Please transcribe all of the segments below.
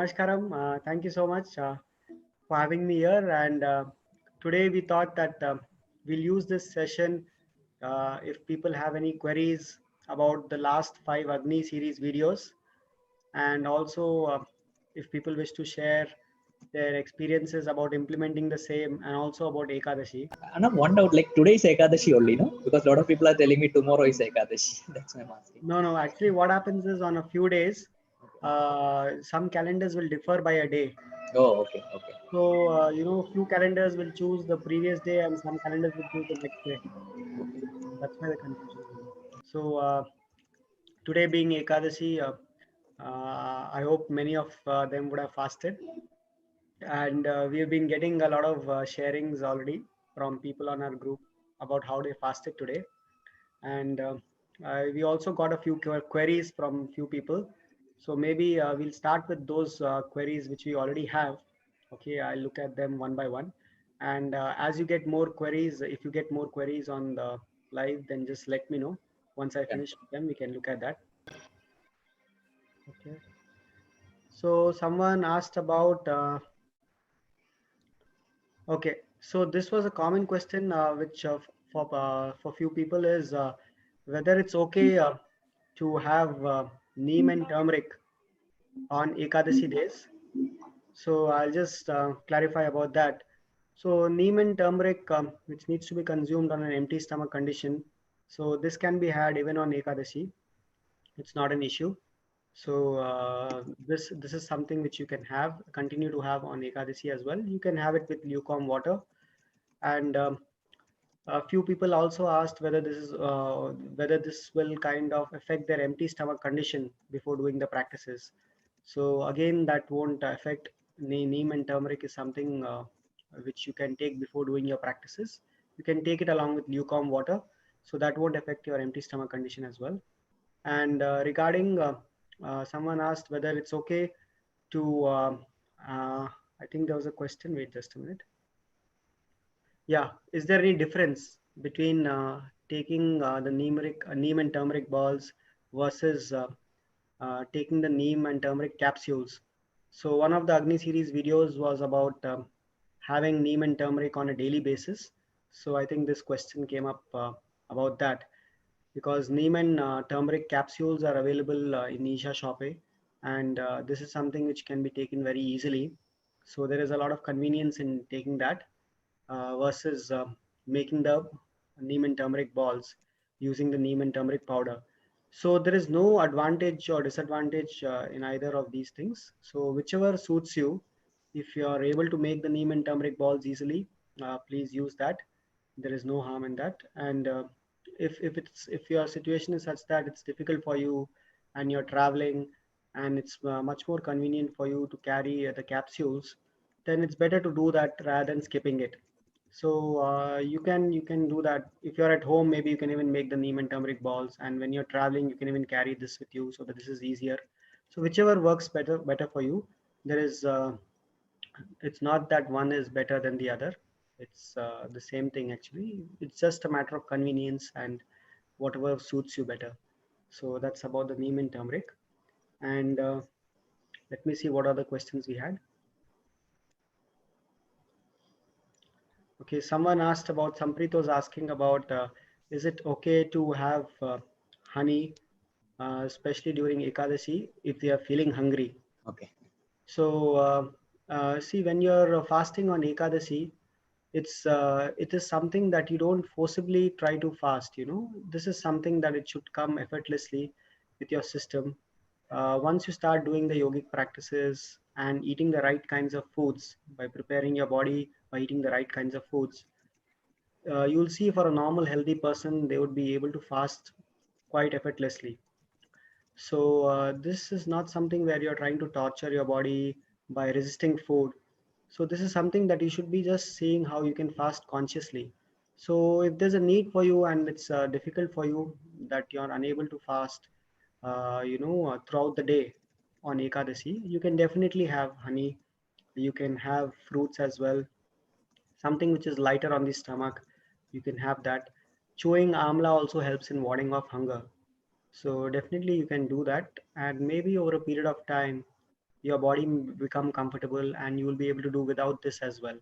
Namaskaram. Thank you so much for having me here. And today we thought that we'll use this session if people have any queries about the last 5 Agni series videos, and also if people wish to share their experiences about implementing the same, and also about Ekadashi. Anna, one doubt, like today is Ekadashi only, no? Because a lot of people are telling me tomorrow is Ekadashi. That's why I'm asking. No, actually, what happens is on a few days, some calendars will differ by a day. Oh, okay, okay. So, few calendars will choose the previous day and some calendars will choose the next day. That's why the confusion is there. So, today being Ekadashi, I hope many of them would have fasted. And we have been getting a lot of sharings already from people on our group about how they fasted today. And we also got a few queries from few people. So maybe we'll start with those queries which we already have. Okay, I'll look at them one by one. And as you get more queries, if you get more queries on the live, then just let me know. Once I Yeah. finish with them, we can look at that. Okay. So someone asked about, okay, so this was a common question which for few people is whether it's okay to have neem and turmeric on Ekadashi days. So I'll just clarify about that. So neem and turmeric, which needs to be consumed on an empty stomach condition. So this can be had even on Ekadashi. It's not an issue. So this is something which you can have, continue to have on Ekadashi as well. You can have it with lukewarm water. And a few people also asked whether this will kind of affect their empty stomach condition before doing the practices. So again, that won't affect. Neem and turmeric is something which you can take before doing your practices. You can take it along with lukewarm water, so that won't affect your empty stomach condition as well. And regarding someone asked whether it's okay to I think there was a question. Wait just a minute. Yeah, is there any difference between taking the neem and turmeric balls versus taking the neem and turmeric capsules? So one of the Agni series videos was about having neem and turmeric on a daily basis. So I think this question came up about that, because neem and turmeric capsules are available in Isha Shoppe, and this is something which can be taken very easily. So there is a lot of convenience in taking that versus making the neem and turmeric balls using the neem and turmeric powder. So there is no advantage or disadvantage in either of these things. So whichever suits you, if you are able to make the neem and turmeric balls easily, please use that. There is no harm in that. And if your situation is such that it's difficult for you and you're traveling, and it's much more convenient for you to carry the capsules, then it's better to do that rather than skipping it. So you can do that. If you're at home, maybe you can even make the neem and turmeric balls, and when you're traveling, you can even carry this with you, so that this is easier. So whichever works better for you. There is it's not that one is better than the other. It's the same thing actually. It's just a matter of convenience and whatever suits you better. So that's about the neem and turmeric. And let me see what other questions we had. Okay, someone asked about, Samprit was asking about, is it okay to have honey, especially during Ekadashi, if they are feeling hungry? Okay. So, see, when you're fasting on Ekadashi, it is something that you don't forcibly try to fast. This is something that it should come effortlessly with your system. Once you start doing the yogic practices and eating the right kinds of foods, by preparing your body by eating the right kinds of foods, you'll see for a normal healthy person, they would be able to fast quite effortlessly. So this is not something where you're trying to torture your body by resisting food. So this is something that you should be just seeing how you can fast consciously. So if there's a need for you and it's difficult for you that you're unable to fast, throughout the day on Ekadasi, you can definitely have honey. You can have fruits as well, something which is lighter on the stomach. You can have that. Chewing amla also helps in warding off hunger. So definitely you can do that, and maybe over a period of time, your body become comfortable, and you will be able to do without this as well.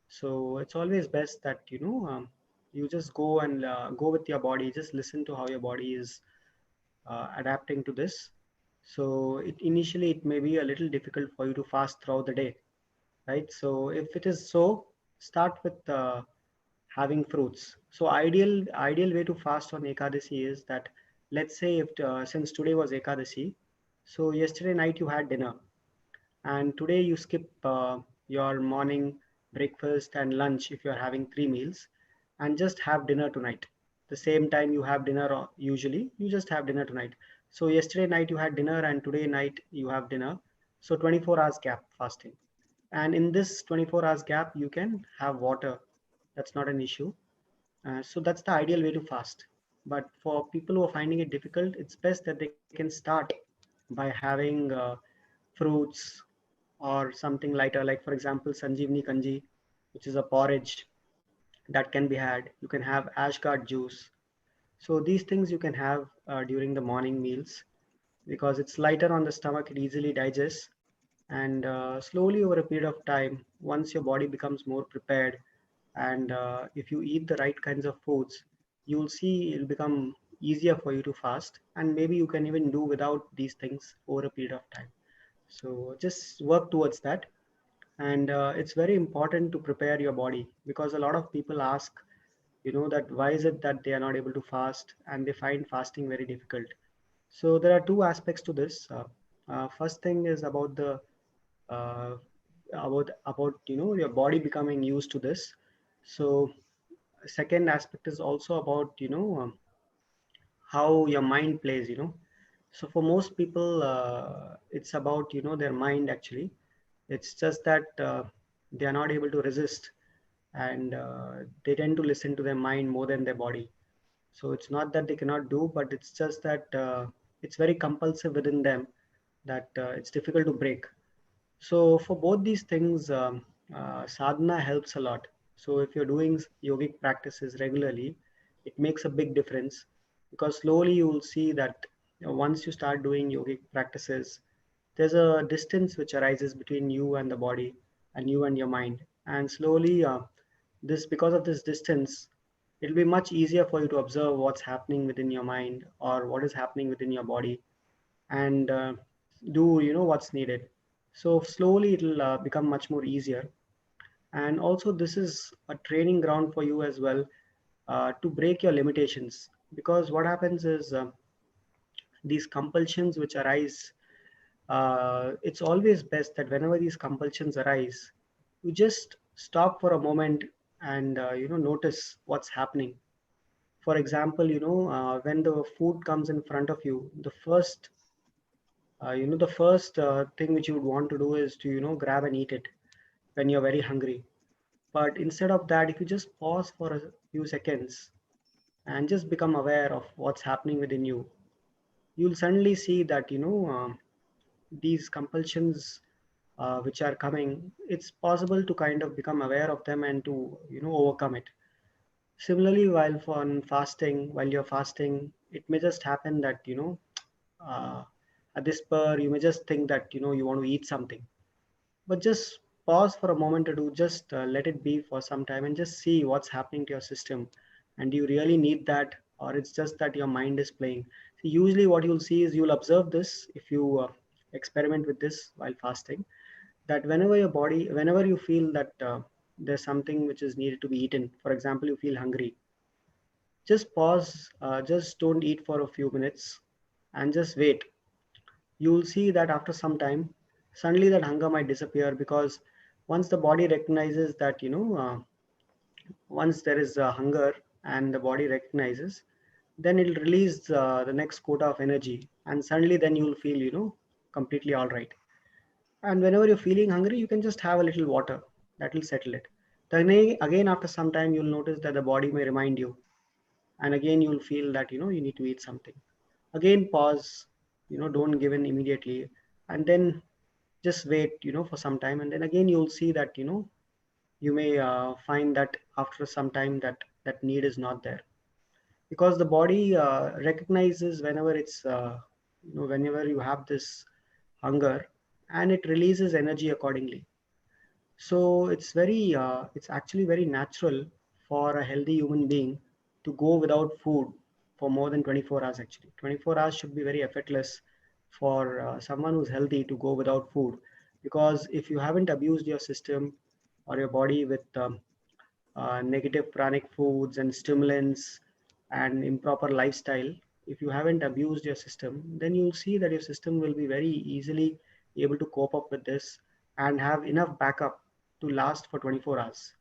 So it's always best that you just go and go with your body. Just listen to how your body is adapting to this. So initially it may be a little difficult for you to fast throughout the day, right? So if it is so, start with having fruits. So ideal way to fast on Ekadasi is that, let's say if since today was Ekadasi, so yesterday night you had dinner, and today you skip your morning breakfast and lunch if you're having 3 meals, and just have dinner tonight. The same time you have dinner, usually you just have dinner tonight. So yesterday night you had dinner and today night you have dinner. So 24 hours gap fasting. And in this 24 hours gap, you can have water. That's not an issue. So that's the ideal way to fast. But for people who are finding it difficult, it's best that they can start by having fruits or something lighter, like for example Sanjeevni Kanji, which is a porridge that can be had. You can have ashgard juice. So these things you can have during the morning meals, because it's lighter on the stomach, it easily digests, and slowly over a period of time, once your body becomes more prepared, and if you eat the right kinds of foods, you'll see it'll become easier for you to fast, and maybe you can even do without these things over a period of time. So just work towards that. And it's very important to prepare your body, because a lot of people ask, that why is it that they are not able to fast and they find fasting very difficult. So there are two aspects to this. First thing is about the uh, about your body becoming used to this. So second aspect is also about how your mind plays. So for most people, it's about their mind actually. It's just that they are not able to resist, and they tend to listen to their mind more than their body. So it's not that they cannot do, but it's just that it's very compulsive within them, that it's difficult to break. So for both these things, sadhana helps a lot. So if you're doing yogic practices regularly, it makes a big difference, because slowly you will see that once you start doing yogic practices, there's a distance which arises between you and the body, and you and your mind. And slowly, this because of this distance, it'll be much easier for you to observe what's happening within your mind or what is happening within your body, and do what's needed. So slowly it'll become much more easier. And also this is a training ground for you as well, to break your limitations, because what happens is these compulsions which arise, it's always best that whenever these compulsions arise, you just stop for a moment and notice what's happening. For example, when the food comes in front of you, the first thing which you would want to do is to grab and eat it when you're very hungry. But instead of that, if you just pause for a few seconds and just become aware of what's happening within you, you'll suddenly see that these compulsions which are coming, it's possible to kind of become aware of them and to overcome it. Similarly, while you're fasting, it may just happen that uh, at this spur you may just think that you want to eat something, but just pause for a moment or two. Just let it be for some time and just see what's happening to your system, and do you really need that, or it's just that your mind is playing. So usually what you'll see is, you'll observe this if you experiment with this while fasting, that whenever you feel that there's something which is needed to be eaten, for example you feel hungry, just pause, just don't eat for a few minutes and just wait. You will see that after some time, suddenly that hunger might disappear, because once the body recognizes that once there is hunger and the body recognizes, then it'll release the next quota of energy, and suddenly then you'll feel completely all right. And whenever you're feeling hungry, you can just have a little water. That will settle it. Then again after some time, you'll notice that the body may remind you, and again you'll feel that you need to eat something. Again pause, don't give in immediately, and then just wait for some time, and then again you'll see that you may find that after some time that that need is not there, because the body recognizes whenever it's whenever you have this hunger, and it releases energy accordingly. So it's actually very natural for a healthy human being to go without food for more than 24 hours. Actually, 24 hours should be very effortless for someone who's healthy to go without food, because if you haven't abused your system or your body with negative pranic foods and stimulants and improper lifestyle, if you haven't abused your system, then you'll see that your system will be very easily able to cope up with this and have enough backup to last for 24 hours.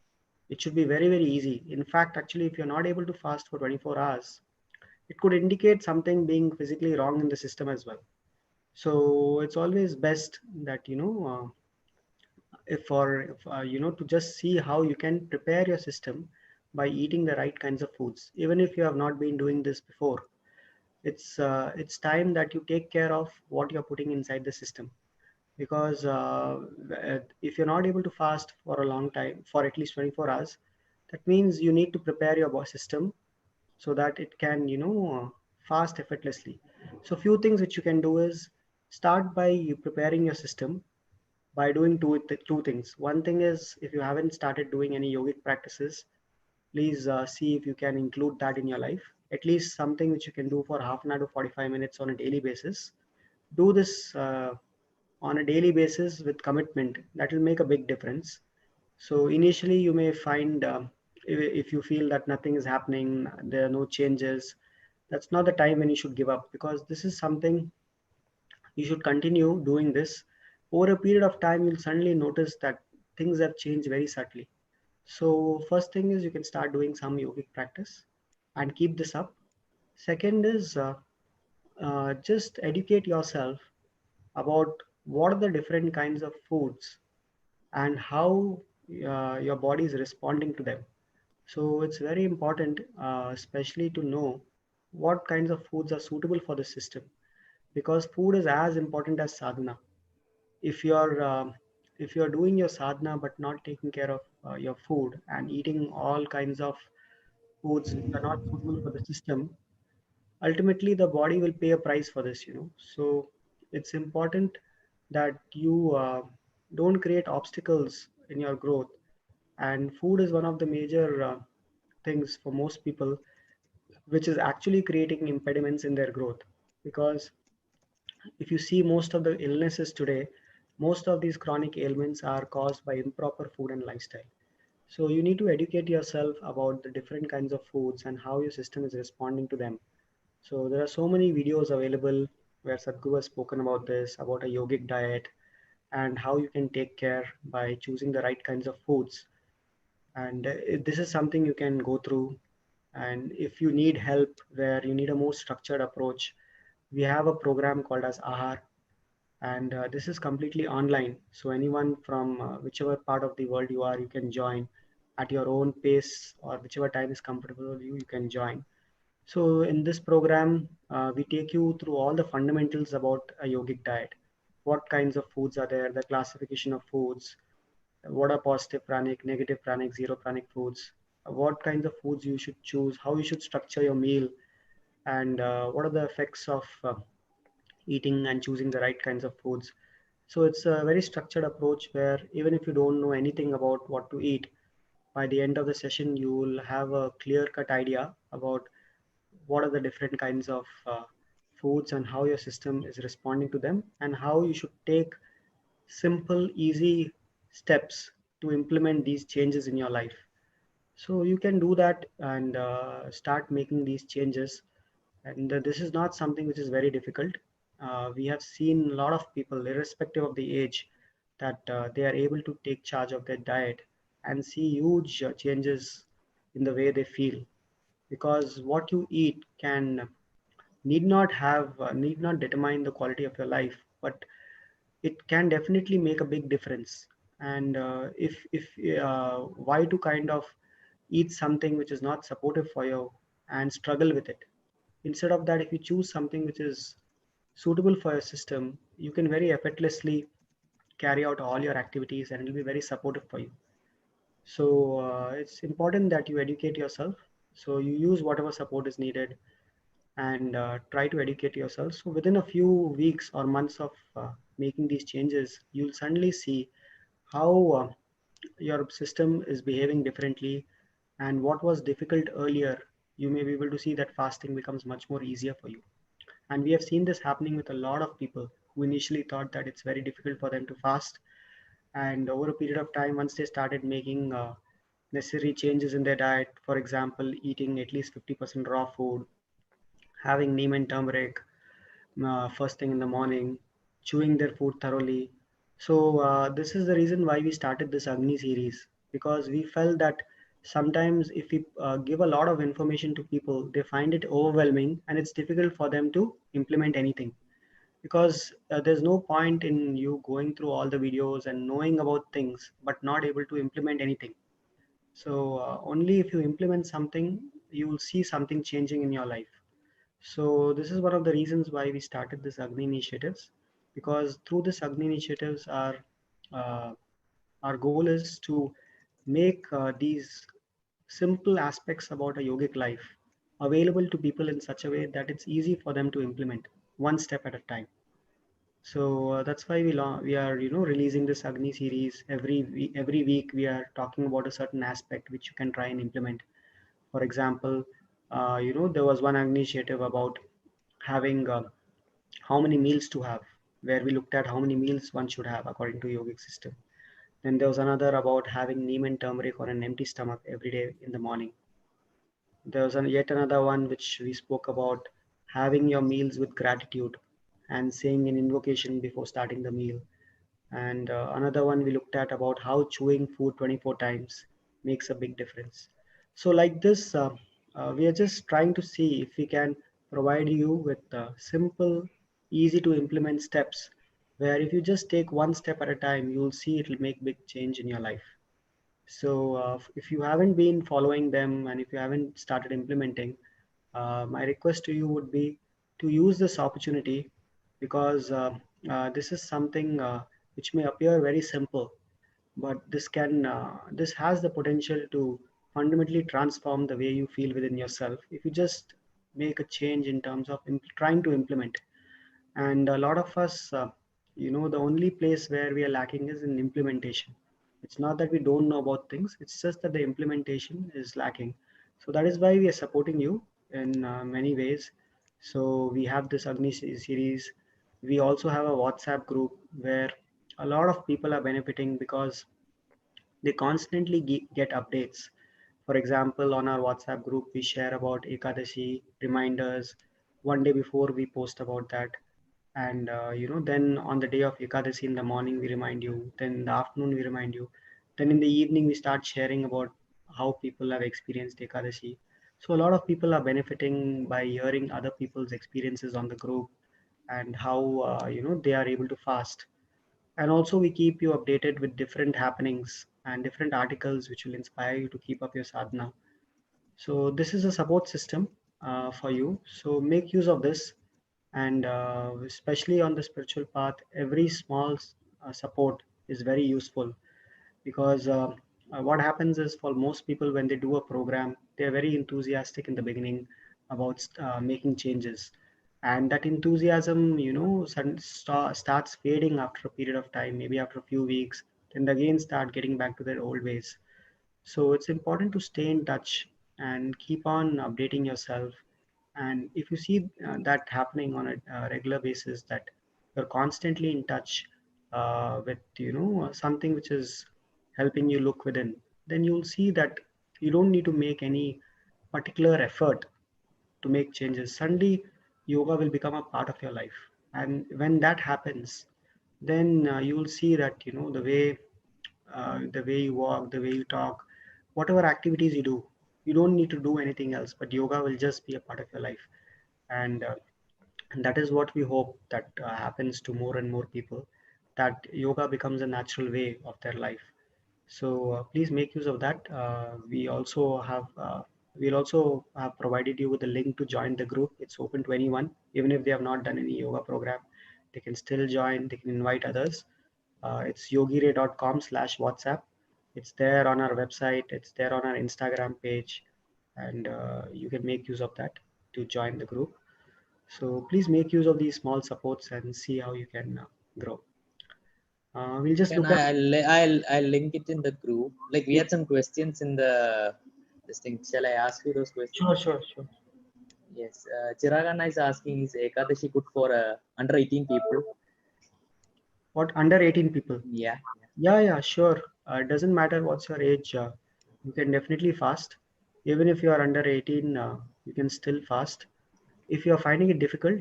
It should be very, very easy. In fact, actually, if you're not able to fast for 24 hours, it could indicate something being physically wrong in the system as well. So it's always best that, if to just see how you can prepare your system by eating the right kinds of foods, even if you have not been doing this before. It's time that you take care of what you're putting inside the system, because if you're not able to fast for a long time, for at least 24 hours, that means you need to prepare your system so that it can fast effortlessly. So few things which you can do is start by you preparing your system by doing two things. One thing is, if you haven't started doing any yogic practices, please see if you can include that in your life. At least something which you can do for half an hour to 45 minutes on a daily basis. Do this on a daily basis with commitment. That will make a big difference. So initially, you may find if you feel that nothing is happening, there are no changes. That's not the time when you should give up, because this is something you should continue doing this. Over a period of time, you'll suddenly notice that things have changed very subtly. So first thing is, you can start doing some yogic practice and keep this up. Second is, just educate yourself about what are the different kinds of foods and how your body is responding to them. So it's very important, especially to know what kinds of foods are suitable for the system, because food is as important as sadhana. If you're doing your sadhana but not taking care of your food and eating all kinds of foods which are not suitable for the system, ultimately the body will pay a price for this. So it's important that you don't create obstacles in your growth, and food is one of the major things for most people which is actually creating impediments in their growth. Because if you see most of the illnesses today, most of these chronic ailments are caused by improper food and lifestyle. So you need to educate yourself about the different kinds of foods and how your system is responding to them. So there are so many videos available where Sadhguru has spoken about this, about a yogic diet, and how you can take care by choosing the right kinds of foods. And this is something you can go through. And if you need help where you need a more structured approach, we have a program called as Ahar, and this is completely online. So anyone from whichever part of the world you are, you can join at your own pace, or whichever time is comfortable with you, you can join. So in this program, we take you through all the fundamentals about a yogic diet. What kinds of foods are there, the classification of foods, what are positive pranic, negative pranic, zero pranic foods, what kinds of foods you should choose, how you should structure your meal, and what are the effects of eating and choosing the right kinds of foods. So it's a very structured approach where even if you don't know anything about what to eat, by the end of the session, you will have a clear cut idea about what are the different kinds of foods and how your system is responding to them, and how you should take simple, easy steps to implement these changes in your life. So you can do that and start making these changes. And this is not something which is very difficult. We have seen a lot of people, irrespective of the age, that they are able to take charge of their diet and see huge changes in the way they feel. Because what you eat can need not determine the quality of your life, but it can definitely make a big difference. And if why to kind of eat something which is not supportive for you and struggle with it? Instead of that, if you choose something which is suitable for your system, you can very effortlessly carry out all your activities and it will be very supportive for you. So it's important that you educate yourself, so you use whatever support is needed. and try to educate yourself. So within a few weeks or months of making these changes, you'll suddenly see how your system is behaving differently, and what was difficult earlier, you may be able to see that fasting becomes much more easier for you. And we have seen this happening with a lot of people who initially thought that it's very difficult for them to fast, and over a period of time, once they started making necessary changes in their diet, for example, eating at least 50% raw food, having neem and turmeric first thing in the morning, chewing their food thoroughly. So this is the reason why we started this Agni series, because we felt that sometimes if we give a lot of information to people, they find it overwhelming and it's difficult for them to implement anything, because there's no point in you going through all the videos and knowing about things but not able to implement anything. So only if you implement something, you will see something changing in your life. So this is one of the reasons why we started this Agni initiatives, because through this Agni initiatives, uh, our goal is to make these simple aspects about a yogic life available to people in such a way that it's easy for them to implement one step at a time. So that's why we are releasing this Agni series every week. We are talking about a certain aspect which you can try and implement. For example, there was one initiative about having how many meals to have, where we looked at how many meals one should have according to yogic system. Then there was another about having neem and turmeric on an empty stomach every day in the morning. There was yet another one which we spoke about having your meals with gratitude and saying an invocation before starting the meal. And another one we looked at about how chewing food 24 times makes a big difference. So like this, we are just trying to see if we can provide you with simple, easy to implement steps, where if you just take one step at a time, you'll see it will make big change in your life. So if you haven't been following them and if you haven't started implementing, my request to you would be to use this opportunity, because this is something which may appear very simple, but this has the potential to fundamentally transform the way you feel within yourself if you just make a change in terms of trying to implement. And a lot of us, the only place where we are lacking is in implementation. It's not that we don't know about things, it's just that the implementation is lacking. So that is why we are supporting you in many ways. So we have this series. We also have a WhatsApp group where a lot of people are benefiting, because they constantly get updates. For example, on our WhatsApp group, we share about Ekadashi reminders one day before we post about that. And then on the day of Ekadashi in the morning, we remind you. Then in the afternoon, we remind you. Then in the evening, we start sharing about how people have experienced Ekadashi. So a lot of people are benefiting by hearing other people's experiences on the group, and how they are able to fast. And also we keep you updated with different happenings and different articles which will inspire you to keep up your sadhana. So this is a support system for you, so make use of this. And especially on the spiritual path, every small support is very useful, because what happens is, for most people, when they do a program, they're very enthusiastic in the beginning about making changes, and that enthusiasm starts fading after a period of time, maybe after a few weeks. Then they again start getting back to their old ways. So it's important to stay in touch and keep on updating yourself. And if you see that happening on a regular basis, that you're constantly in touch with something which is helping you look within, then you'll see that you don't need to make any particular effort to make changes. Suddenly yoga will become a part of your life, and when that happens, then you will see that the way you walk, the way you talk, whatever activities you do, you don't need to do anything else, but yoga will just be a part of your life. And and that is what we hope that happens to more and more people, that yoga becomes a natural way of their life. So please make use of that. We'll also have provided you with a link to join the group. It's open to anyone, even if they have not done any yoga program. They can still join. They can invite others. It's yogiray.com/WhatsApp. It's there on our website. It's there on our Instagram page, and you can make use of that to join the group. So please make use of these small supports and see how you can grow. We'll just Can look at. I'll link it in the group. Like we Yeah, had some questions in the this thing. Shall I ask you those questions? sure, sure, sure. Yes. Chiragana is asking, is Ekadashi good for under 18 people? What, under 18 people? Yeah. Yeah, yeah, sure. It doesn't matter what's your age. You can definitely fast. Even if you are under 18, you can still fast. If you are finding it difficult,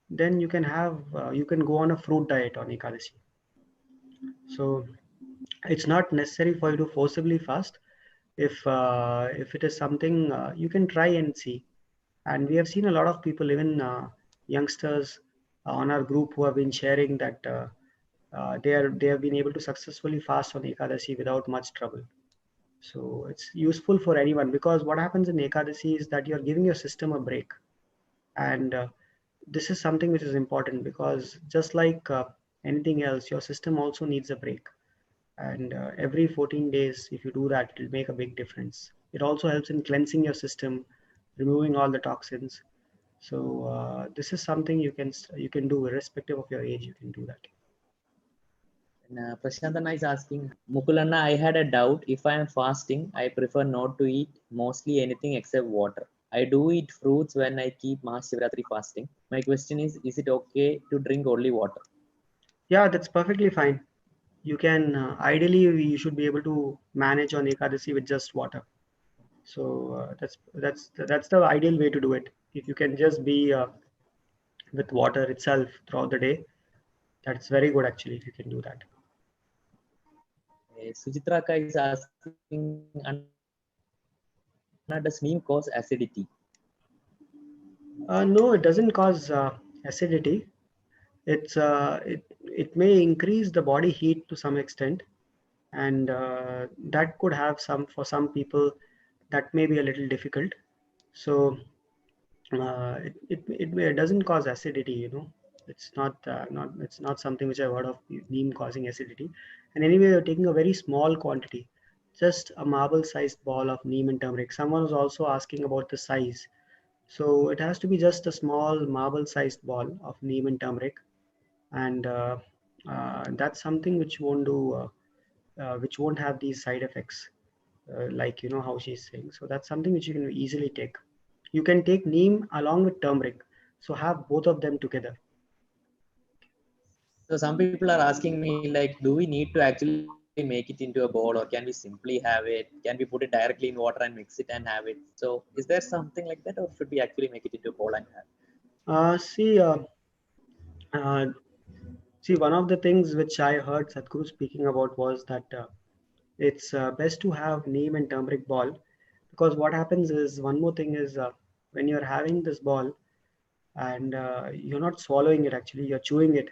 then you can go on a fruit diet on Ekadashi. So it's not necessary for you to forcibly fast. If it is something you can try and see. And we have seen a lot of people, even youngsters on our group, who have been sharing that they have been able to successfully fast on Ekadashi without much trouble. So it's useful for anyone, because what happens in Ekadashi is that you're giving your system a break. And this is something which is important, because just like anything else, your system also needs a break. And every 14 days, if you do that, it will make a big difference. It also helps in cleansing your system, removing all the toxins. So this is something you can do irrespective of your age. You can do that. And Prashantana is asking, Mukul Anna, I had a doubt. If I am fasting, I prefer not to eat mostly anything except water. I do eat fruits when I keep Mahashivratri fasting. My question is it okay to drink only water? Yeah, that's perfectly fine. You can ideally you should be able to manage on Ekadasi with just water. So that's the ideal way to do it. If you can just be with water itself throughout the day, that's very good actually. If you can do that. Suchitraka is asking, Anna, does neem cause acidity? No, it doesn't cause acidity. It may increase the body heat to some extent, and that could have some, for some people, that may be a little difficult. So it doesn't cause acidity, you know. It's not something which I've heard of neem causing acidity. And anyway, you're taking a very small quantity, just a marble sized ball of neem and turmeric. Someone was also asking about the size. So it has to be just a small marble sized ball of neem and turmeric. And that's something which won't have these side effects, like you know how she's saying. So that's something which you can easily take. You can take neem along with turmeric, so have both of them together. So some people are asking me, like, do we need to actually make it into a bowl, or can we simply have it? Can we put it directly in water and mix it and have it? So is there something like that, or should we actually make it into a bowl and have? uh, see uh, uh, See, one of the things which I heard Sadhguru speaking about was that it's best to have neem and turmeric ball, because what happens is, one more thing is, when you're having this ball and you're not swallowing it, actually you're chewing it.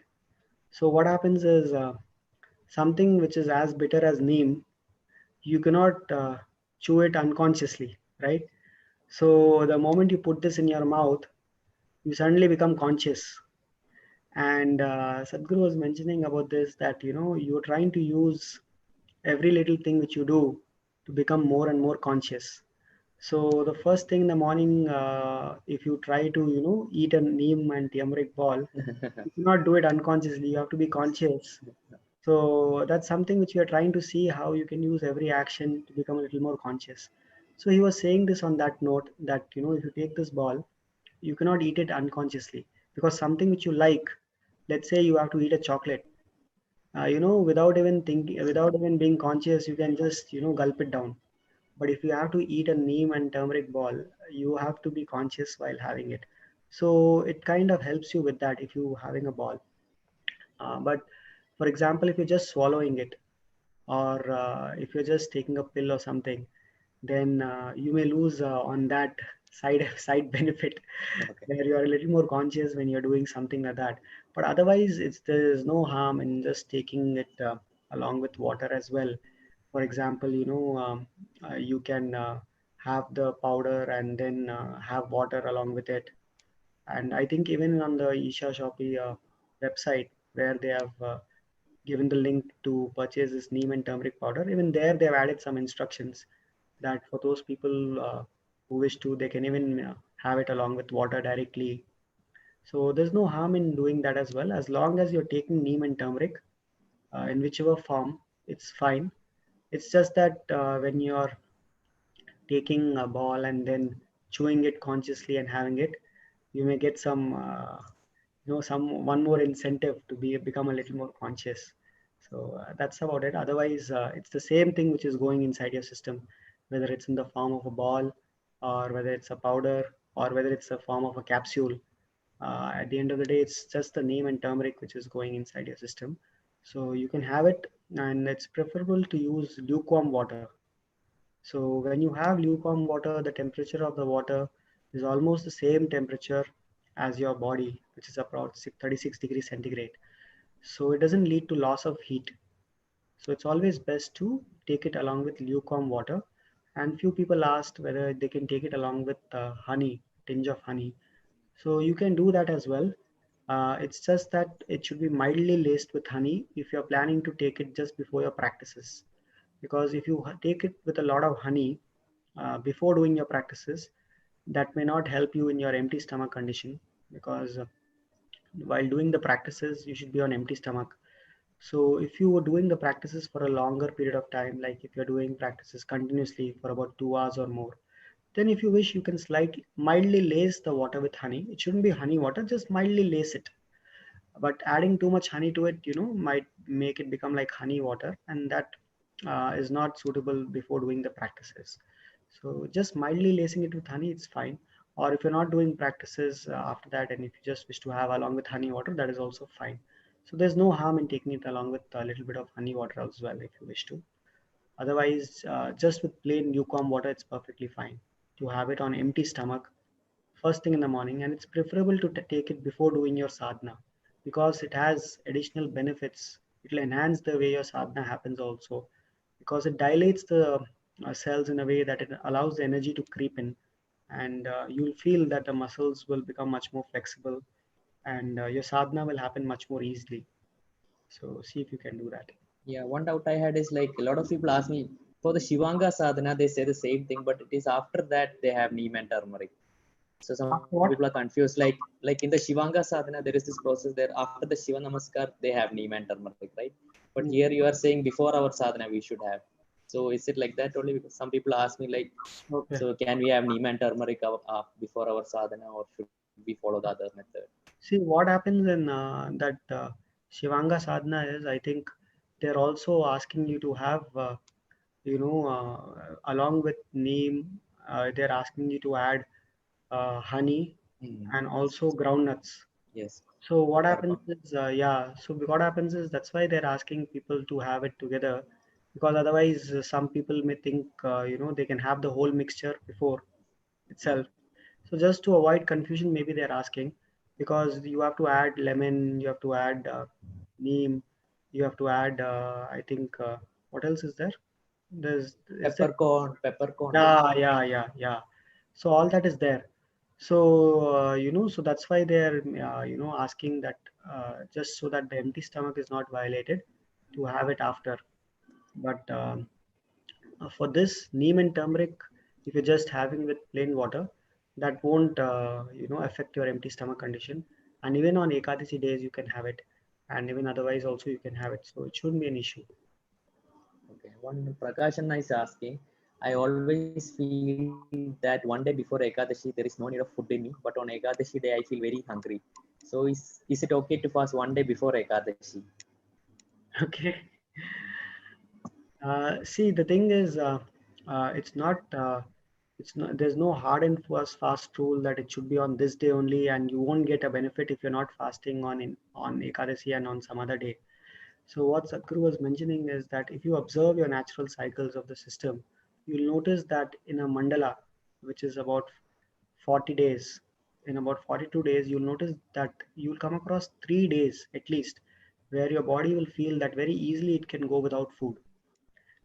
So what happens is, something which is as bitter as neem, you cannot chew it unconsciously, right? So the moment you put this in your mouth, you suddenly become conscious. And Sadhguru was mentioning about this, that you know, you're trying to use every little thing which you do to become more and more conscious. So the first thing in the morning, if you try to, you know, eat a neem and turmeric ball, you cannot do it unconsciously. You have to be conscious. So that's something which we are trying to see how you can use every action to become a little more conscious. So he was saying this on that note, that you know, if you take this ball, you cannot eat it unconsciously, because something which you like, let's say you have to eat a chocolate, you know, without even thinking, without even being conscious, you can just, you know, gulp it down. But if you have to eat a neem and turmeric ball, you have to be conscious while having it. So it kind of helps you with that if you having a ball. But for example, if you're just swallowing it, or if you're just taking a pill or something, then you may lose on that side benefit, Okay. where you are a little more conscious when you're doing something like that. But otherwise, there is no harm in just taking it along with water as well. For example, you know, you can have the powder and then have water along with it. And I think even on the Isha Shopee website, where they have given the link to purchase this neem and turmeric powder, even there they have added some instructions that for those people who wish to, they can even have it along with water directly. So there's no harm in doing that as well, as long as you're taking neem and turmeric in whichever form, it's fine. It's just that when you're taking a ball and then chewing it consciously and having it, you may get some some one more incentive to become a little more conscious. So that's about it. Otherwise it's the same thing which is going inside your system, whether it's in the form of a ball, or whether it's a powder, or whether it's a form of a capsule. At the end of the day, it's just the neem and turmeric which is going inside your system. So you can have it, and it's preferable to use lukewarm water. So when you have lukewarm water, the temperature of the water is almost the same temperature as your body, which is about 36 degrees centigrade. So it doesn't lead to loss of heat. So it's always best to take it along with lukewarm water. And few people asked whether they can take it along with honey, tinge of honey. So you can do that as well. It's just that it should be mildly laced with honey if you're planning to take it just before your practices. Because if you take it with a lot of honey before doing your practices, that may not help you in your empty stomach condition. Because while doing the practices, you should be on empty stomach. So if you were doing the practices for a longer period of time, like if you're doing practices continuously for about 2 hours or more, then if you wish, you can slightly mildly lace the water with honey. It shouldn't be honey water, just mildly lace it. But adding too much honey to it, might make it become like honey water, and that is not suitable before doing the practices. So just mildly lacing it with honey, it's fine. Or if you're not doing practices after that, and if you just wish to have along with honey water, that is also fine. So there's no harm in taking it along with a little bit of honey water as well, if you wish to. Otherwise, just with plain lukewarm water, it's perfectly fine to have it on empty stomach first thing in the morning. And it's preferable to take it before doing your sadhana, because it has additional benefits. It will enhance the way your sadhana happens also, because it dilates the cells in a way that it allows the energy to creep in, and you'll feel that the muscles will become much more flexible, and your sadhana will happen much more easily. So see if you can do that. Yeah, one doubt I had is like a lot of people ask me for the Shivanga sadhana, they say the same thing, but it is after that they have neem and turmeric. So some people are What? confused. Like in the Shivanga sadhana, there is this process there. After the Shiva Namaskar, they have neem and turmeric, right? But here you are saying before our sadhana we should have. So is it like that only? Because some people ask me like, Okay. so can we have neem and turmeric before our sadhana, or should we follow the other method? See what happens in that Shivanga sadhana is, I think they're also asking you to have, along with neem, they're asking you to add honey and also groundnuts. Yes, So what happens peppercorn. is, so what happens is that's why they're asking people to have it together, because otherwise some people may think, they can have the whole mixture before itself. So just to avoid confusion, maybe they're asking, because you have to add lemon, you have to add neem, you have to add, I think, what else is there? Is there? Peppercorn. Yeah. So all that is there. So so that's why they're asking that, just so that the empty stomach is not violated, to have it after. But for this neem and turmeric, if you're just having with plain water, that won't affect your empty stomach condition. And even on Ekadashi days, you can have it, and even otherwise also you can have it. So it shouldn't be an issue. Okay. One Prakash Anna is asking, I always feel that one day before Ekadashi there is no need of food in me, but on Ekadashi day I feel very hungry. So is it okay to fast one day before Ekadashi? Okay. See, the thing is, it's not. It's not. There's no hard and fast rule that it should be on this day only, and you won't get a benefit if you're not fasting on Ekadasi and on some other day. So what Sadhguru was mentioning is that if you observe your natural cycles of the system, you'll notice that in a mandala, which is about 40 days, in about 42 days, you'll notice that you'll come across 3 days at least where your body will feel that very easily it can go without food.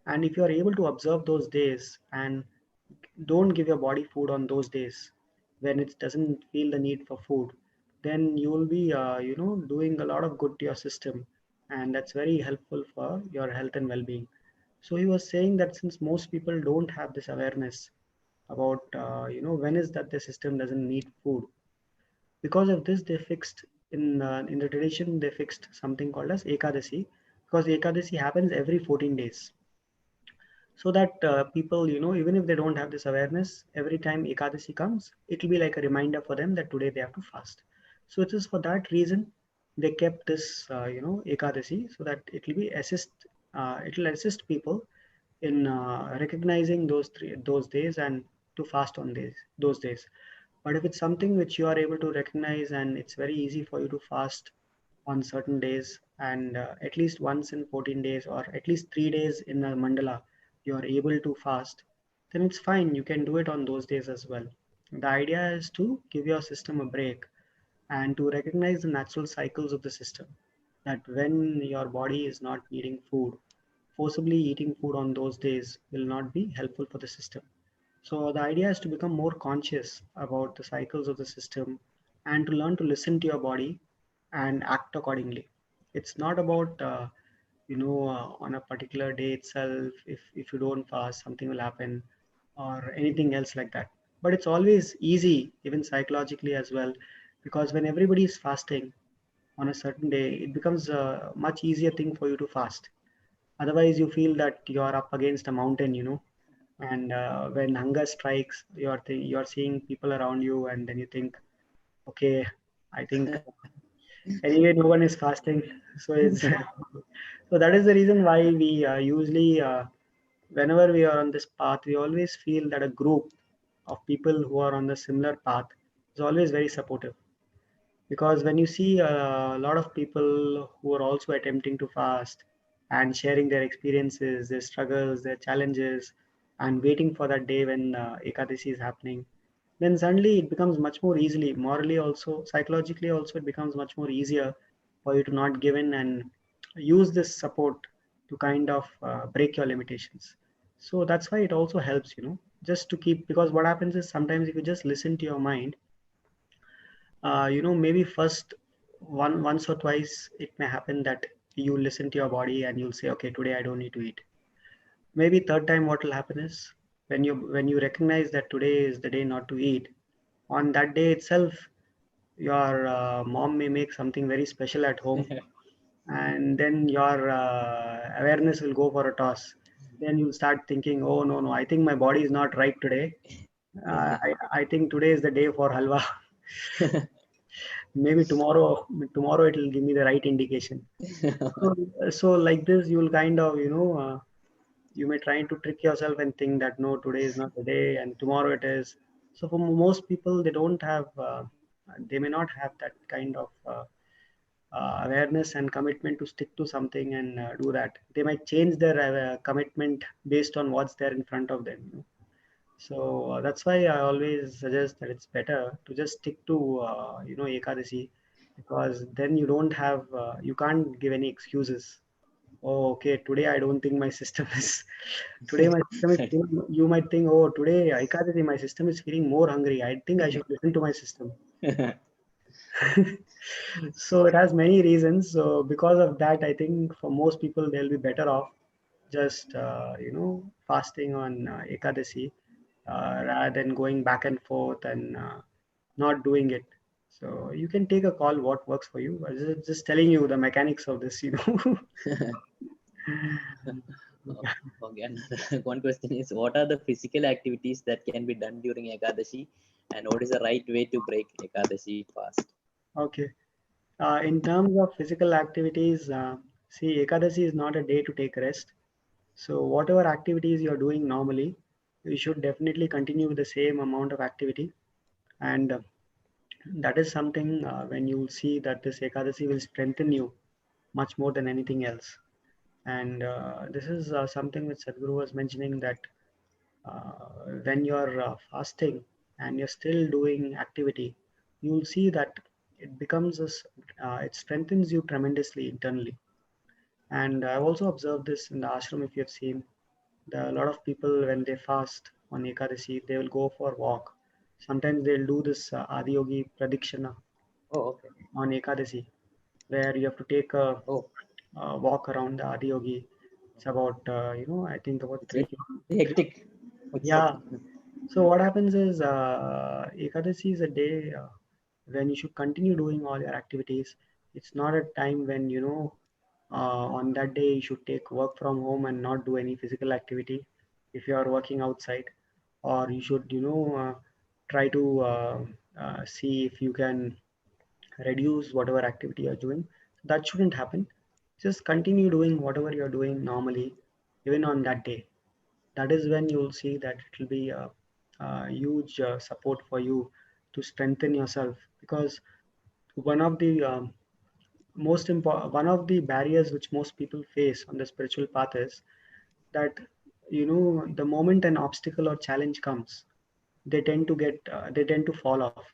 And if you are able to observe those days and don't give your body food on those days when it doesn't feel the need for food, then you will be doing a lot of good to your system, and that's very helpful for your health and well-being. So he was saying that since most people don't have this awareness about when is that the system doesn't need food, Because of this, they fixed in the tradition, they fixed something called as Ekadashi, because Ekadashi happens every 14 days. So that people, even if they don't have this awareness, every time Ekadashi comes, it will be like a reminder for them that today they have to fast. So it is for that reason they kept this, Ekadashi, so that it will assist people in recognizing those days and to fast on those days. But if it's something which you are able to recognize and it's very easy for you to fast on certain days, and at least once in 14 days or at least 3 days in a mandala, you are able to fast, then it's fine. You can do it on those days as well. The idea is to give your system a break and to recognize the natural cycles of the system. That when your body is not needing food, forcibly eating food on those days will not be helpful for the system. So the idea is to become more conscious about the cycles of the system and to learn to listen to your body and act accordingly. It's not about on a particular day itself, if you don't fast, something will happen or anything else like that. But it's always easy, even psychologically as well, because when everybody is fasting on a certain day, it becomes a much easier thing for you to fast. Otherwise, you feel that you are up against a mountain, and when hunger strikes, you're seeing people around you, and then you think, okay, I think anyway no one is fasting, so it's so that is the reason why we usually whenever we are on this path, we always feel that a group of people who are on the similar path is always very supportive. Because when you see a lot of people who are also attempting to fast and sharing their experiences, their struggles, their challenges, and waiting for that day when Ekadashi is happening, then suddenly it becomes much more easily, morally also, psychologically also, it becomes much more easier for you to not give in and use this support to kind of break your limitations. So that's why it also helps, just to keep, because what happens is sometimes if you just listen to your mind, maybe first once or twice it may happen that you listen to your body and you'll say, okay, today I don't need to eat. Maybe third time what will happen is when you recognize that today is the day not to eat, on that day itself your mom may make something very special at home, and then your awareness will go for a toss. Then you'll start thinking, oh no no, I think my body is not right today. I think today is the day for halwa. Maybe tomorrow it will give me the right indication. So like this you will kind of you may try to trick yourself and think that no, today is not the day and tomorrow it is. So for most people, they may not have that kind of awareness and commitment to stick to something and do that. They might change their commitment based on what's there in front of them. So that's why I always suggest that it's better to just stick to Ekadashi, because then you can't give any excuses. Oh, okay, today I don't think my system is today my system is you might think, oh, today Ekadashi my system is feeling more hungry. I think I should listen to my system. So it has many reasons. So because of that, I think for most people they'll be better off just fasting on Ekadashi rather than going back and forth and not doing it. So you can take a call what works for you. I was just telling you the mechanics of this. Okay, another one question is, what are the physical activities that can be done during Ekadashi, and what is the right way to break Ekadashi fast? Okay. In terms of physical activities, see, Ekadashi is not a day to take rest. So whatever activities you're doing normally, you should definitely continue with the same amount of activity. And that is something when you see that this Ekadashi will strengthen you much more than anything else. And this is something which Sadhguru was mentioning that when you're fasting and you're still doing activity, you'll see that it strengthens you tremendously internally. And I've also observed this in the ashram. If you have seen, a lot of people when they fast on Ekadashi, they will go for a walk. Sometimes they'll do this Adiyogi Pradikshana Oh, okay. on Ekadashi, where you have to take Oh, a walk around the Adiyogi. It's about I think about it's three. very hectic. It's Yeah. So what happens is Ekadashi is a day. when you should continue doing all your activities. It's not a time when, on that day you should take work from home and not do any physical activity if you are working outside, or you should, try to see if you can reduce whatever activity you're doing. That shouldn't happen. Just continue doing whatever you're doing normally, even on that day. That is when you'll see that it will be a huge support for you to strengthen yourself. Because one of the one of the barriers which most people face on the spiritual path is that, the moment an obstacle or challenge comes, they tend to fall off.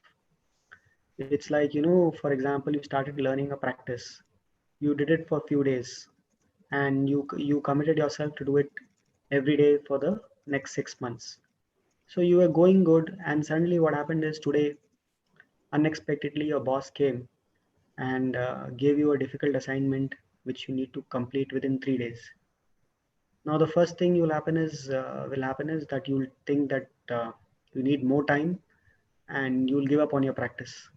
It's like, for example, you started learning a practice, you did it for a few days, and you committed yourself to do it every day for the next 6 months. So you were going good, and suddenly what happened is today, unexpectedly, your boss came and gave you a difficult assignment which you need to complete within 3 days. Now, the first thing will happen is that you'll think that you need more time, and you'll give up on your practice.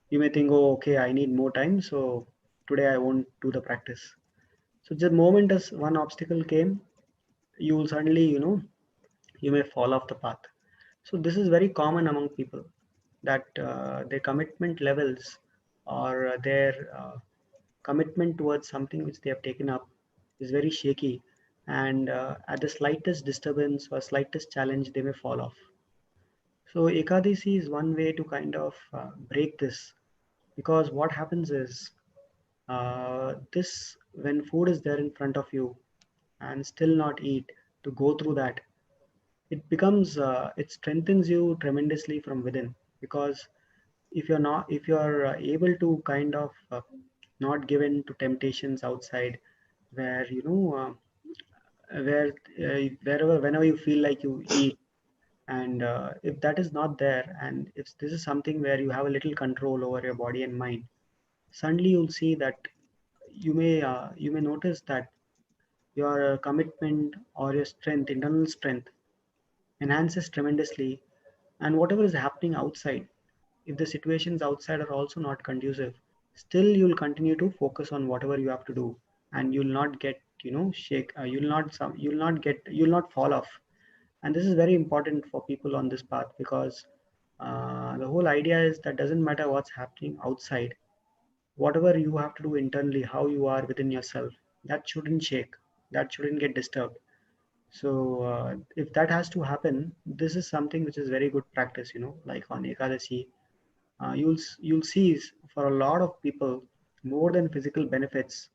You may think, oh, okay, I need more time, so today I won't do the practice. So the moment as one obstacle came, you will suddenly, you may fall off the path. So this is very common among people, that their commitment levels, or their commitment towards something which they have taken up, is very shaky, and at the slightest disturbance or slightest challenge they may fall off. So Ekadasi is one way to kind of break this, because what happens is, this when food is there in front of you and still not eat, to go through that, it strengthens you tremendously from within. Because if you're able to kind of not give in to temptations outside, where, where wherever whenever you feel like you eat, and if that is not there, and if this is something where you have a little control over your body and mind, suddenly you'll see that you may notice that your commitment or your strength, internal strength, enhances tremendously. And whatever is happening outside, if the situations outside are also not conducive, still you'll continue to focus on whatever you have to do, and you'll not get, shake you'll not fall off. And this is very important for people on this path, because the whole idea is that doesn't matter what's happening outside, whatever you have to do internally, how you are within yourself, that shouldn't shake, that shouldn't get disturbed. So if that has to happen, this is something which is very good practice. Like on Ekadasi, you'll see for a lot of people, more than physical benefits,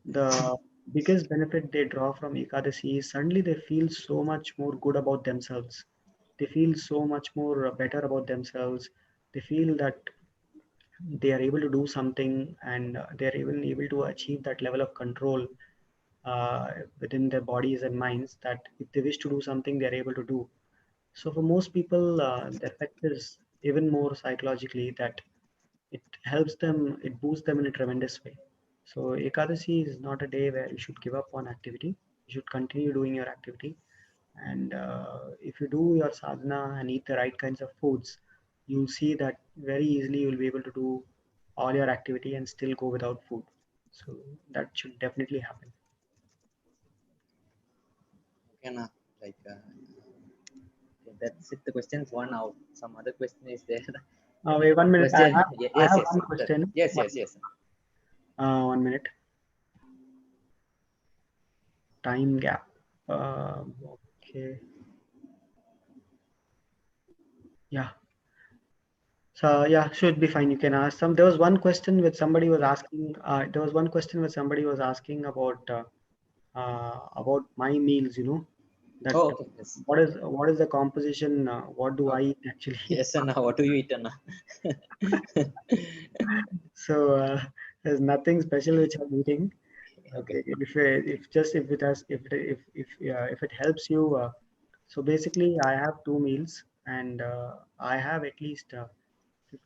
the biggest benefit they draw from Ekadasi is suddenly they feel so much more good about themselves. They feel so much more better about themselves. They feel that they are able to do something, and they are even able to achieve that level of control uh, within their bodies and minds, that if they wish to do something, they are able to do. So for most people, the effect is even more psychologically, that it boosts them in a tremendous way. So Ekadasi is not a day where you should give up on activity. You should continue doing your activity. And if you do your sadhana and eat the right kinds of foods, you'll see that very easily you'll be able to do all your activity and still go without food. So that should definitely happen. Okay, na, like okay, that's it. The question's one out. Some other question is there. Wait 1 minute. Question. I Yes, have yes, one sir. question. Yes, yes, yes. 1 minute. Time gap. Okay. Yeah. So yeah, should be fine. You can ask some. There was one question which somebody was asking. There was one question which somebody was asking about my meals. That Oh, okay. Yes. what is the composition? What do I Okay. eat actually? Yes, Anna. What do you eat, Anna? So there's nothing special which I'm eating. Okay. Okay, if it has if it helps you, so basically I have two meals, and I have at least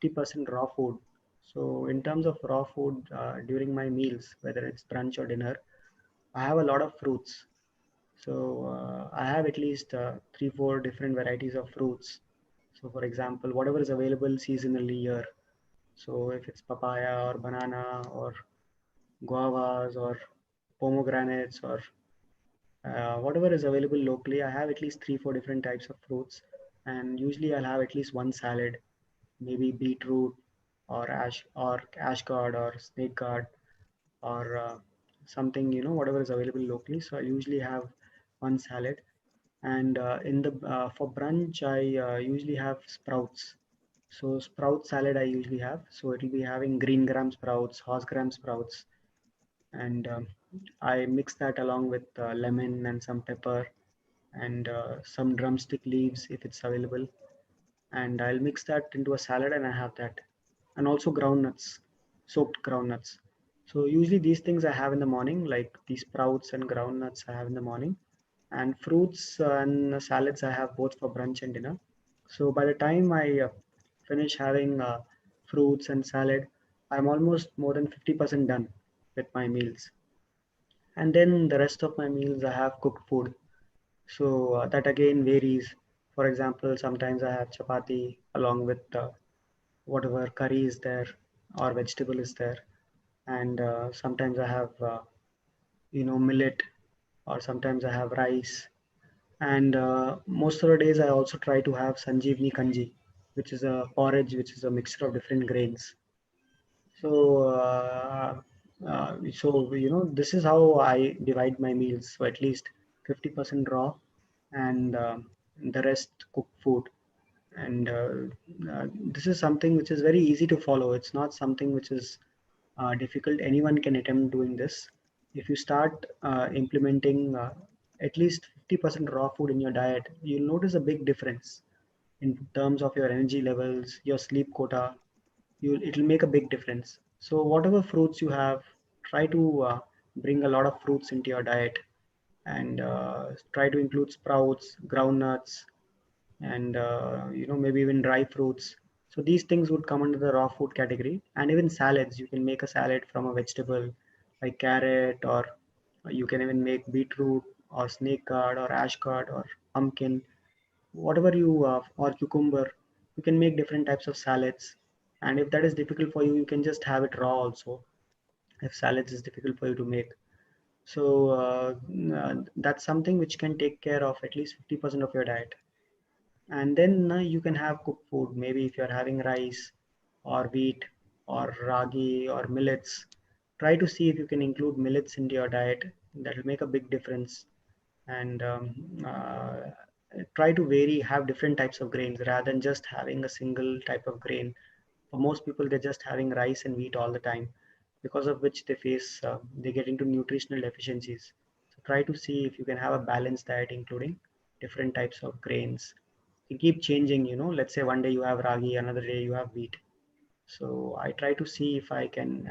50% raw food. So in terms of raw food, during my meals, whether it's brunch or dinner, I have a lot of fruits. So I have at least three, four different varieties of fruits. So for example, whatever is available seasonally here. So if it's papaya or banana or guavas or pomegranates or whatever is available locally, I have at least 3, 4 different types of fruits, and usually I'll have at least one salad, maybe beetroot or ash gourd or snake gourd or something, whatever is available locally. So I usually have one salad, and in the for brunch I usually have sprouts. So sprout salad I usually have. So it will be having green gram sprouts, horse gram sprouts, and I mix that along with lemon and some pepper and some drumstick leaves if it's available, and I'll mix that into a salad and I have that, and also groundnuts, soaked groundnuts. So usually these things I have in the morning, like these sprouts and groundnuts I have in the morning, and fruits and salads I have both for brunch and dinner. So by the time I finish having fruits and salad, I'm almost more than 50% done with my meals. And then the rest of my meals I have cooked food. So that again varies. For example, sometimes I have chapati along with whatever curry is there or vegetable is there, and sometimes I have millet, or sometimes I have rice, and most of the days I also try to have sanjeevni kanji, which is a porridge which is a mixture of different grains. So, this is how I divide my meals. So at least 50% raw, and the rest cooked food. And this is something which is very easy to follow. It's not something which is difficult. Anyone can attempt doing this. If you start implementing at least 50% raw food in your diet, you'll notice a big difference in terms of your energy levels, your sleep quota. It'll make a big difference. So whatever fruits you have, try to bring a lot of fruits into your diet, and try to include sprouts, groundnuts, and maybe even dry fruits. So these things would come under the raw food category. And even salads, you can make a salad from a vegetable like carrot, or you can even make beetroot or snake gourd or ash gourd or pumpkin, whatever you or cucumber. You can make different types of salads, and if that is difficult for you, you can just have it raw also, if salads is difficult for you to make. So that's something which can take care of at least 50% of your diet. And then you can have cooked food, maybe if you're having rice or wheat or ragi or millets. Try to see if you can include millets into your diet. That will make a big difference. And try to vary, have different types of grains rather than just having a single type of grain. For most people, they're just having rice and wheat all the time, because of which they get into nutritional deficiencies. So try to see if you can have a balanced diet, including different types of grains. You keep changing, let's say one day you have ragi, another day you have wheat. So I try to see if I can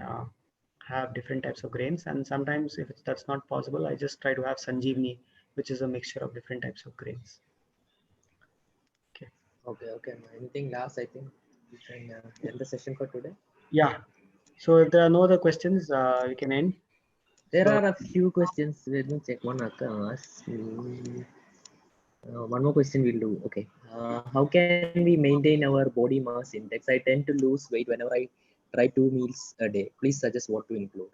have different types of grains, and sometimes if that's not possible, I just try to have sanjeevni, which is a mixture of different types of grains. Okay. Okay, okay. Anything last? I think we can end the session for today. Yeah. So if there are no other questions, we can end. There So are a few questions. Let me check. One asked me. One more question we'll do. Okay. How can we maintain our body mass index? I tend to lose weight whenever I try 2 meals a day. Please suggest what to include.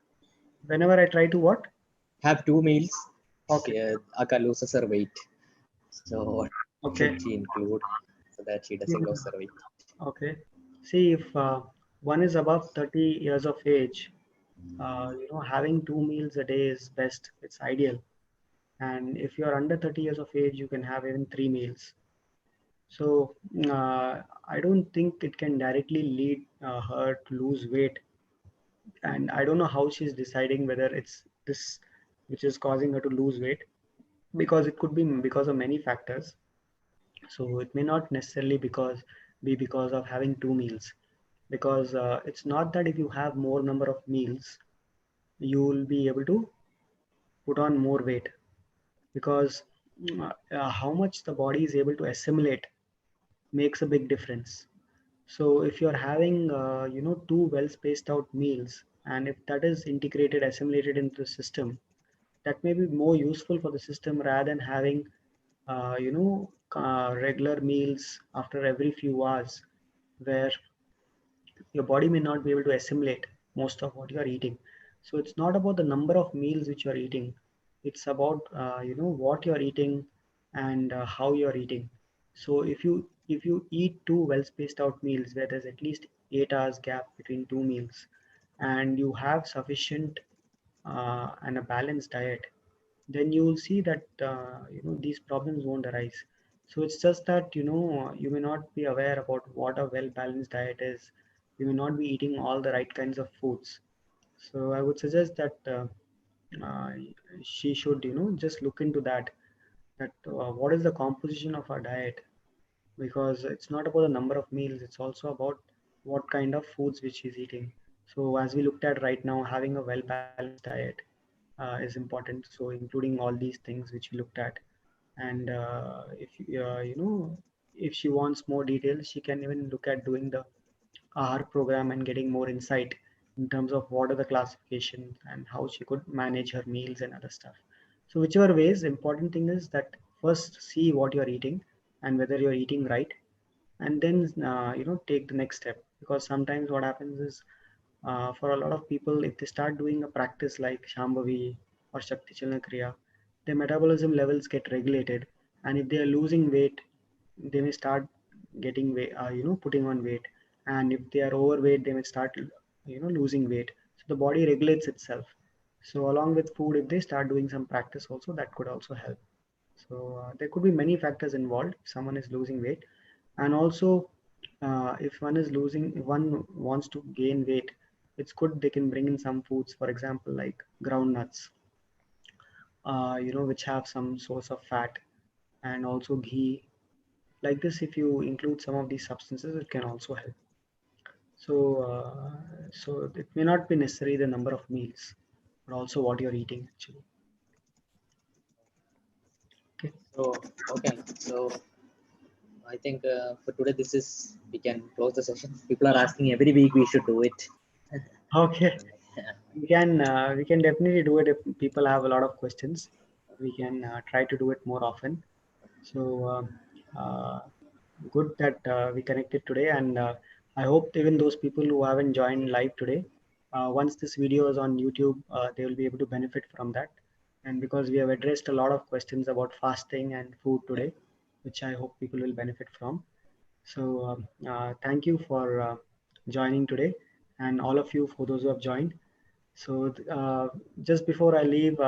whenever I try to what? Have 2 meals. Okay. Aka loses her weight. So what should she Okay. include so that she doesn't lose her weight? Okay. See, if one is above 30 years of age, having 2 meals a day is best. It's ideal. And if you're under 30 years of age, you can have even 3 meals. So I don't think it can directly lead her to lose weight. And I don't know how she's deciding whether it's this which is causing her to lose weight, because it could be because of many factors. So it may not necessarily be because of having 2 meals, because it's not that if you have more number of meals, you will be able to put on more weight, because how much the body is able to assimilate makes a big difference. So if you're having two well spaced out meals, and if that is integrated, assimilated into the system, that may be more useful for the system rather than having regular meals after every few hours, where your body may not be able to assimilate most of what you are eating. So it's not about the number of meals which you are eating. It's about what you are eating and how you are eating. So if you eat two well spaced out meals where there's at least 8 hours gap between two meals, and you have sufficient and a balanced diet, then you will see that these problems won't arise. So it's just that you may not be aware about what a well balanced diet is. You may not be eating all the right kinds of foods. So I would suggest that uh, she should just look into that, that what is the composition of our diet, because it's not about the number of meals, it's also about what kind of foods which she's eating. So as we looked at right now, having a well balanced diet is important, so including all these things which we looked at. And if she wants more details, she can even look at doing the R program and getting more insight in terms of what are the classifications and how she could manage her meals and other stuff. So whichever ways, important thing is that first see what you're eating and whether you're eating right, and then take the next step. Because sometimes what happens is, for a lot of people, if they start doing a practice like Shambhavi or Shakti Chalana Kriya, their metabolism levels get regulated, and if they are losing weight, they may start getting weight, putting on weight, and if they are overweight, they may start losing weight. So the body regulates itself. So along with food, if they start doing some practice also, that could also help. So there could be many factors involved if someone is losing weight. And also, if one wants to gain weight, it's good they can bring in some foods, for example, like groundnuts, which have some source of fat, and also ghee. Like this, if you include some of these substances, it can also help. So it may not be necessary the number of meals, but also what you're eating actually. Okay. So, okay. So I think for today, this is, we can close the session. People are asking every week we should do it. Okay. Yeah. We can definitely do it if people have a lot of questions. We can try to do it more often. So good that we connected today, and I hope even those people who haven't joined live today, once this video is on YouTube, they will be able to benefit from that. And because we have addressed a lot of questions about fasting and food today, which I hope people will benefit from. So thank you for joining today, and all of you for those who have joined. So just before I leave,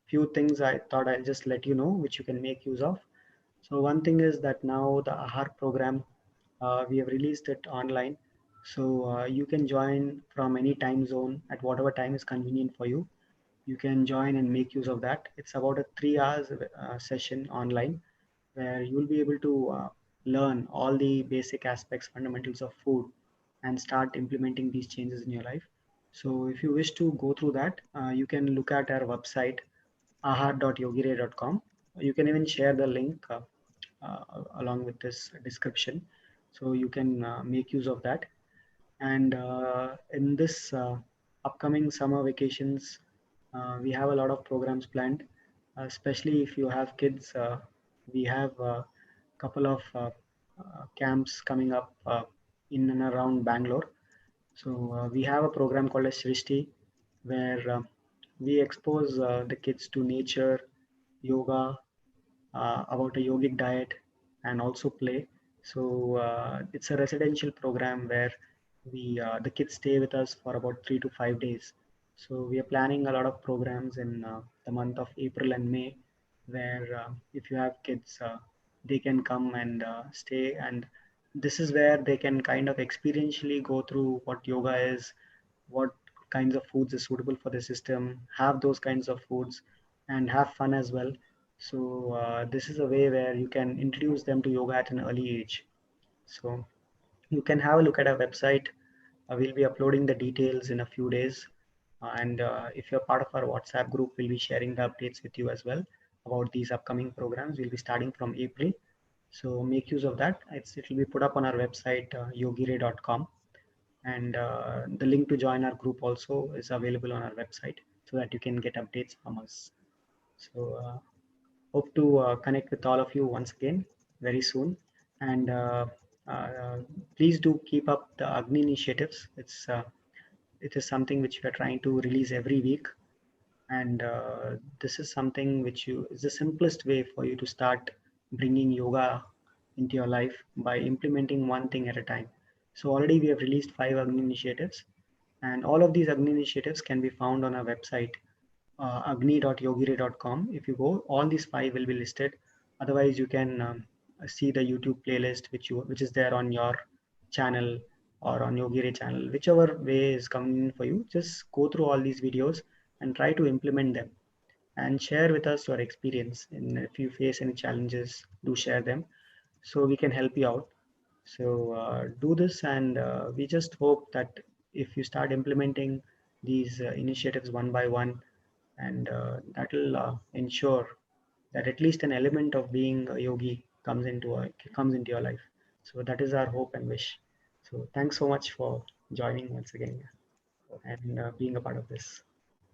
few things I thought I'll just let you know, which you can make use of. So one thing is that now the AHAR program, we have released it online. So you can join from any time zone at whatever time is convenient for you. You can join and make use of that. It's about a 3 hours session online, where you'll be able to learn all the basic aspects, fundamentals of food, and start implementing these changes in your life. So if you wish to go through that, you can look at our website, ahar.yogire.com. You can even share the link along with this description, so you can make use of that. And in this upcoming summer vacations, we have a lot of programs planned, especially if you have kids. We have a couple of camps coming up in and around Bangalore. So we have a program called as Srishti, where we expose the kids to nature, yoga, about a yogic diet, and also play. So it's a residential program where the kids stay with us for about 3 to 5 days. So we are planning a lot of programs in the month of April and May, where if you have kids, they can come and stay. And this is where they can kind of experientially go through what yoga is, what kinds of foods is suitable for the system, have those kinds of foods, and have fun as well. So this is a way where you can introduce them to yoga at an early age. So you can have a look at our website. We'll be uploading the details in a few days. And if you're part of our WhatsApp group, we'll be sharing the updates with you as well about these upcoming programs. We'll be starting from April. So make use of that. It'll be put up on our website, yogire.com. And the link to join our group also is available on our website, so that you can get updates from us. So hope to connect with all of you once again very soon. And Please do keep up the Agni initiatives. It is something which we are trying to release every week, and this is something which is the simplest way for you to start bringing yoga into your life by implementing one thing at a time. So already we have released 5 Agni initiatives, and all of these Agni initiatives can be found on our website, agni.yogire.com. If you go, all these 5 will be listed. Otherwise, you can see the YouTube playlist which is there on your channel or on Yogire channel, whichever way is convenient for you. Just go through all these videos and try to implement them and share with us your experience. And if you face any challenges, do share them so we can help you out. So do this, and we just hope that if you start implementing these initiatives one by one, and that will ensure that at least an element of being a yogi comes into your life. So that is our hope and wish. So thanks so much for joining once again and being a part of this.